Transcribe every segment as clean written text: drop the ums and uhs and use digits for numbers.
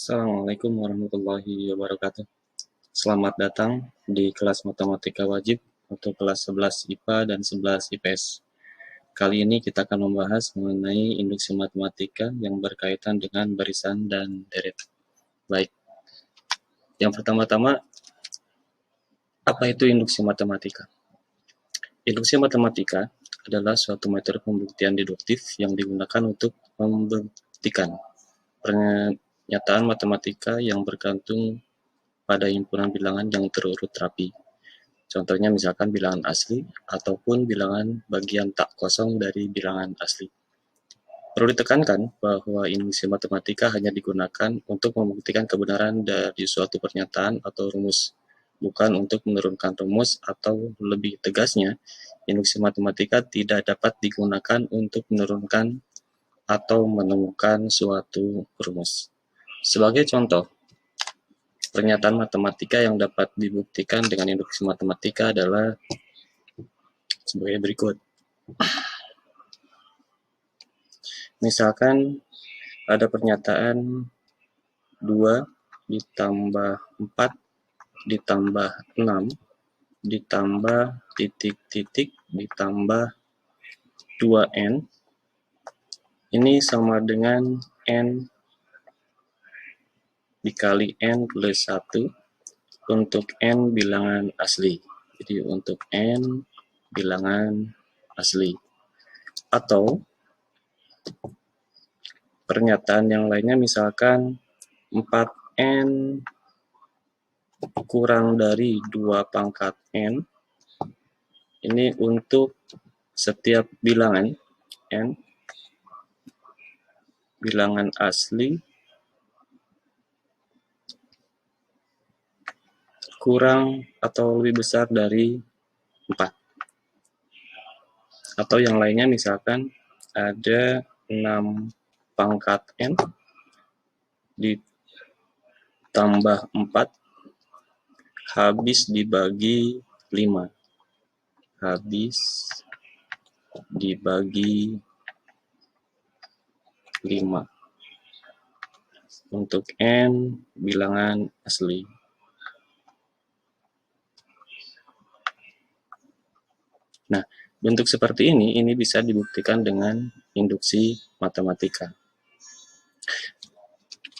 Assalamualaikum warahmatullahi wabarakatuh. Selamat datang di kelas matematika wajib untuk kelas 11 IPA dan 11 IPS. Kali ini kita akan membahas mengenai induksi matematika yang berkaitan dengan barisan dan deret. Baik, yang pertama-tama, apa itu induksi matematika? Induksi matematika adalah suatu metode pembuktian deduktif yang digunakan untuk membuktikan pernyataan matematika yang bergantung pada himpunan bilangan yang terurut rapi. Contohnya misalkan bilangan asli ataupun bilangan bagian tak kosong dari bilangan asli. Perlu ditekankan bahwa induksi matematika hanya digunakan untuk membuktikan kebenaran dari suatu pernyataan atau rumus, bukan untuk menurunkan rumus, atau lebih tegasnya, induksi matematika tidak dapat digunakan untuk menurunkan atau menemukan suatu rumus. Sebagai contoh, pernyataan matematika yang dapat dibuktikan dengan induksi matematika adalah sebagai berikut. Misalkan ada pernyataan 2 ditambah 4 ditambah 6 ditambah titik-titik ditambah 2N. Ini sama dengan N dikali N plus 1 untuk N bilangan asli. Jadi untuk N bilangan asli. Atau pernyataan yang lainnya misalkan 4N kurang dari 2 pangkat N. Ini untuk setiap bilangan N bilangan asli kurang atau lebih besar dari 4. Atau yang lainnya misalkan ada 6 pangkat N ditambah 4 habis dibagi 5. Habis dibagi 5 untuk N bilangan asli. Nah, bentuk seperti ini bisa dibuktikan dengan induksi matematika.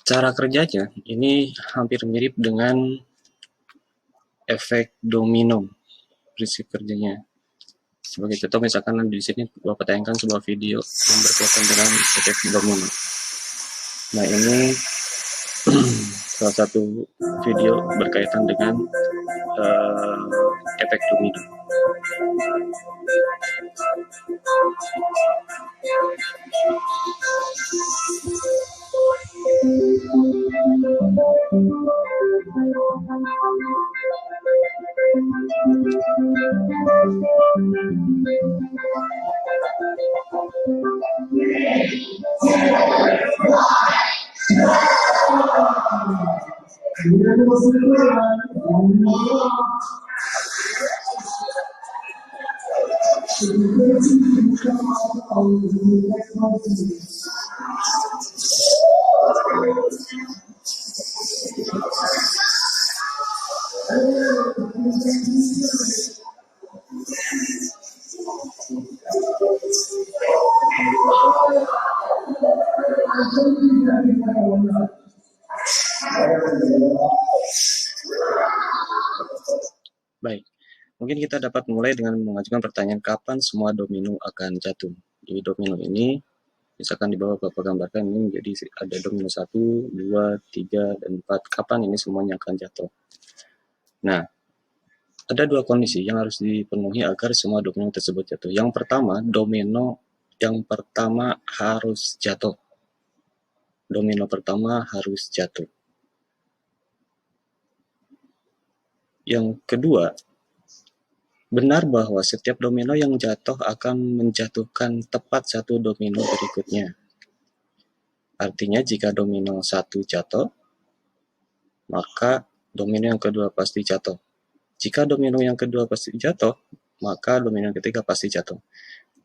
Cara kerjanya ini hampir mirip dengan efek domino, prinsip kerjanya. Sebagai contoh, misalkan di sini Bapak tayangkan sebuah video yang berkaitan dengan efek domino. Nah, ini salah satu video berkaitan dengan efek domino. Baik, mungkin kita dapat mulai dengan mengajukan pertanyaan kapan semua domino akan jatuh. Di domino ini, misalkan di bawah Bapak gambarkan ini menjadi ada domino 1, 2, 3, dan 4. Kapan ini semuanya akan jatuh? Nah, ada dua kondisi yang harus dipenuhi agar semua domino tersebut jatuh. Yang pertama, domino yang pertama harus jatuh. Domino pertama harus jatuh. Yang kedua, benar bahwa setiap domino yang jatuh akan menjatuhkan tepat satu domino berikutnya. Artinya jika domino 1 jatuh, maka domino yang kedua pasti jatuh. Jika domino yang kedua pasti jatuh, maka domino yang ketiga pasti jatuh.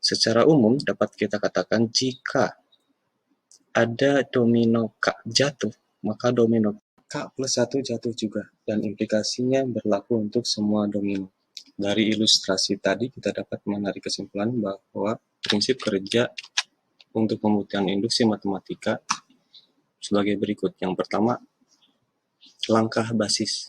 Secara umum dapat kita katakan jika ada domino K jatuh, maka domino K plus 1 jatuh juga, dan implikasinya berlaku untuk semua domino. Dari ilustrasi tadi kita dapat menarik kesimpulan bahwa prinsip kerja untuk pembuktian induksi matematika sebagai berikut. Yang pertama, langkah basis.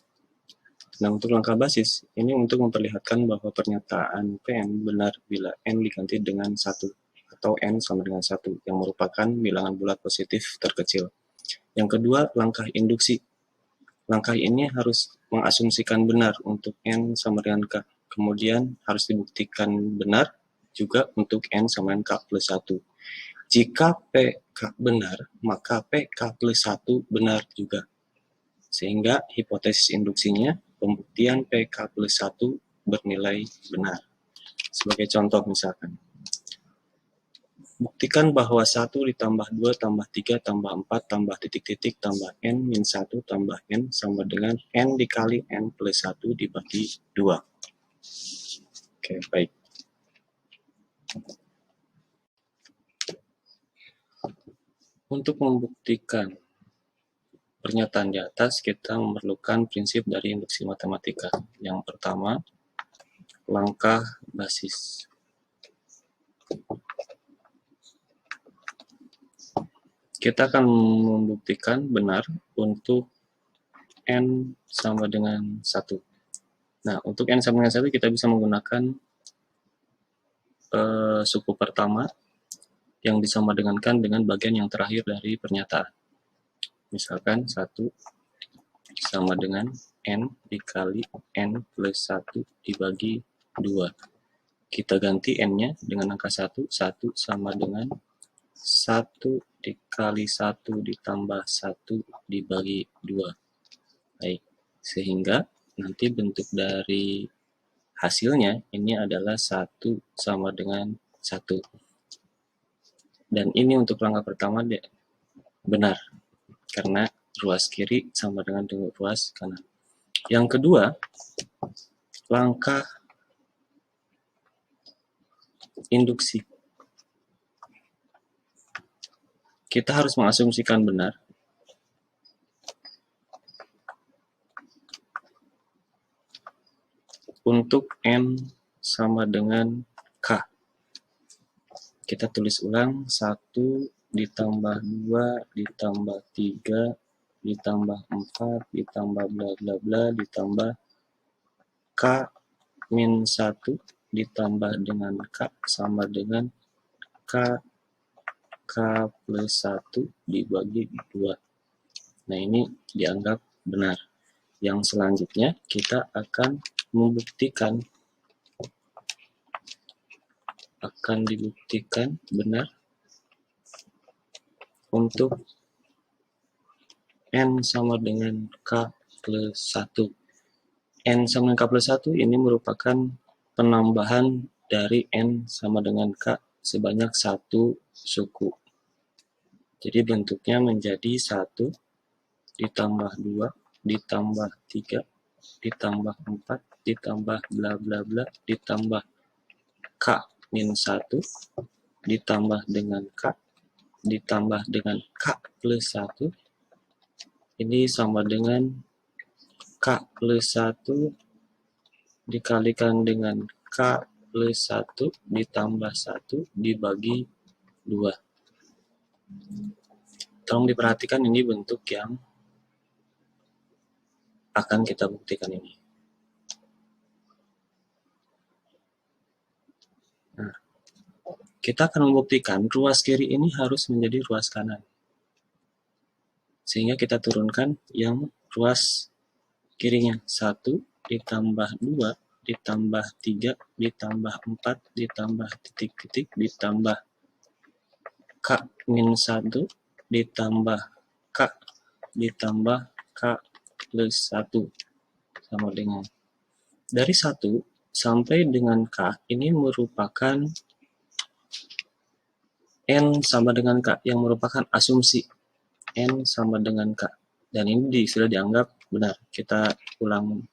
Nah, untuk langkah basis, ini untuk memperlihatkan bahwa pernyataan Pn benar bila n diganti dengan 1, atau n sama dengan 1, yang merupakan bilangan bulat positif terkecil. Yang kedua, langkah induksi. Langkah ini harus mengasumsikan benar untuk n sama dengan k. Kemudian harus dibuktikan benar juga untuk n sama dengan k plus 1. Jika PK benar, maka PK plus 1 benar juga. Sehingga hipotesis induksinya, pembuktian PK plus 1 bernilai benar. Sebagai contoh misalkan, buktikan bahwa 1 ditambah 2 tambah 3 tambah 4 tambah titik-titik tambah n min 1 tambah n sama dengan n dikali n plus 1 dibagi 2. Oke, baik. Untuk membuktikan pernyataan di atas, kita memerlukan prinsip dari induksi matematika. Yang pertama, langkah basis. Kita akan membuktikan benar untuk n sama dengan 1. Nah, untuk n sama dengan 1 kita bisa menggunakan suku pertama yang disamadengankan dengan bagian yang terakhir dari pernyataan. Misalkan 1 sama dengan n dikali n plus 1 dibagi 2. Kita ganti n-nya dengan angka 1. 1 sama dengan 1 dikali 1 ditambah 1 dibagi 2. Baik, sehingga nanti bentuk dari hasilnya ini adalah 1 sama dengan 1. Dan ini untuk langkah pertama benar, karena ruas kiri sama dengan ruas kanan. Yang kedua, langkah induksi. Kita harus mengasumsikan benar untuk n sama dengan k. Kita tulis ulang, 1 ditambah 2 ditambah 3 ditambah 4 ditambah bla bla bla ditambah k min 1 ditambah dengan k sama dengan k plus 1 dibagi 2. Nah, ini dianggap benar. Yang selanjutnya kita akan dibuktikan benar untuk n sama dengan k plus 1. N sama dengan k plus 1 ini merupakan penambahan dari n sama dengan k sebanyak 1 suku. Jadi bentuknya menjadi 1 ditambah 2 ditambah 3 ditambah 4 ditambah bla bla bla ditambah k min 1 ditambah dengan k ditambah dengan k plus 1. Ini sama dengan k plus 1 dikalikan dengan k plus 1 ditambah 1 dibagi 2. Tolong diperhatikan, ini bentuk yang akan kita buktikan ini. Nah, kita akan membuktikan ruas kiri ini harus menjadi ruas kanan. Sehingga kita turunkan yang ruas kirinya. 1 ditambah 2 ditambah 3 ditambah 4 ditambah titik-titik ditambah k min 1 ditambah k ditambah k plus 1 sama dengan. Dari 1 sampai dengan k ini merupakan n sama dengan k yang merupakan asumsi n sama dengan k. Dan ini sudah dianggap benar. Kita ulang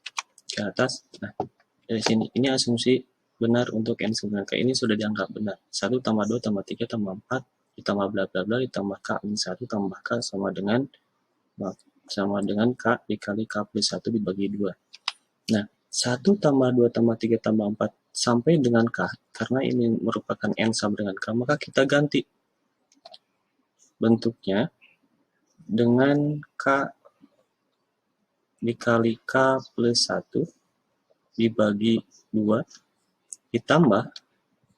ke atas. Nah, dari sini ini asumsi benar untuk n sama dengan k. Ini sudah dianggap benar. 1 tambah 2 tambah 3 tambah 4 ditambah bla bla bla ditambah k min 1 tambah k sama dengan sama dengan K dikali K plus 1 dibagi 2. Nah, 1 tambah 2 tambah 3 tambah 4 sampai dengan K, karena ini merupakan N sama dengan K, maka kita ganti bentuknya dengan K dikali K plus 1 dibagi 2 ditambah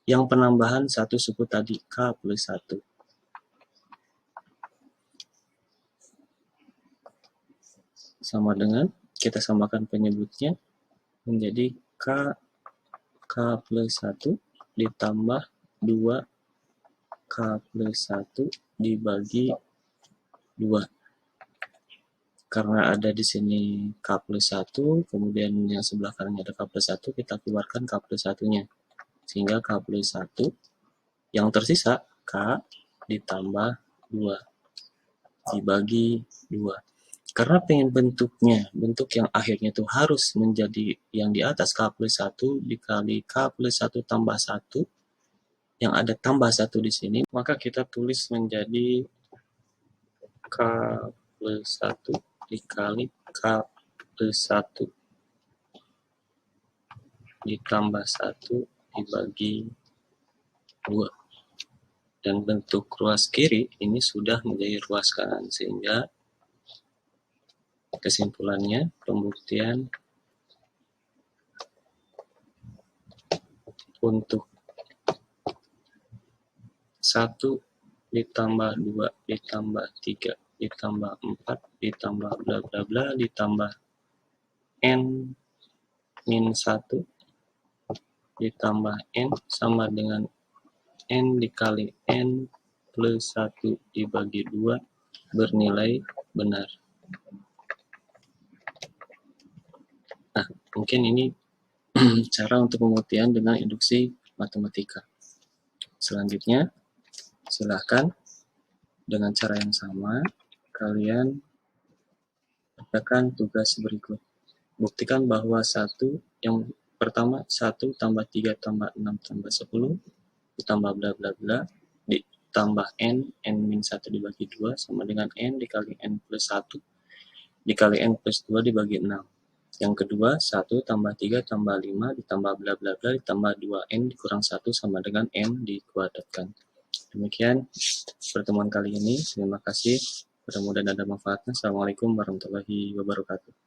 yang penambahan satu suku tadi K plus 1. Sama dengan, kita samakan penyebutnya menjadi K plus 1 ditambah 2 K plus 1 dibagi 2. Karena ada di sini K plus 1, kemudian yang sebelah kanannya ada K plus 1, kita keluarkan K plus 1-nya. Sehingga K plus 1, yang tersisa K ditambah 2 dibagi 2. Karena pengen bentuk yang akhirnya itu harus menjadi yang di atas K plus 1 dikali K plus 1 tambah 1, yang ada tambah 1 di sini, maka kita tulis menjadi K plus 1 dikali K plus 1 ditambah 1 dibagi 2. Dan bentuk ruas kiri ini sudah menjadi ruas kanan, sehingga kesimpulannya pembuktian untuk 1 ditambah 2 ditambah 3 ditambah 4 ditambah bla bla bla ditambah N min 1 ditambah N sama dengan N dikali N plus 1 dibagi 2 bernilai benar. Nah, mungkin ini cara untuk pembuktian dengan induksi matematika. Selanjutnya, silahkan dengan cara yang sama, kalian kerjakan tugas berikut. Buktikan bahwa 1, yang pertama 1 tambah 3 tambah 6 tambah 10 ditambah bla bla bla ditambah N min 1 dibagi 2 sama dengan N dikali N plus 1 dikali N plus 2 dibagi 6. Yang kedua, 1 tambah 3 tambah 5 ditambah bla bla bla ditambah 2N dikurang 1 sama dengan N dikuadratkan. Demikian pertemuan kali ini. Terima kasih. Mudah-mudahan ada manfaatnya. Assalamualaikum warahmatullahi wabarakatuh.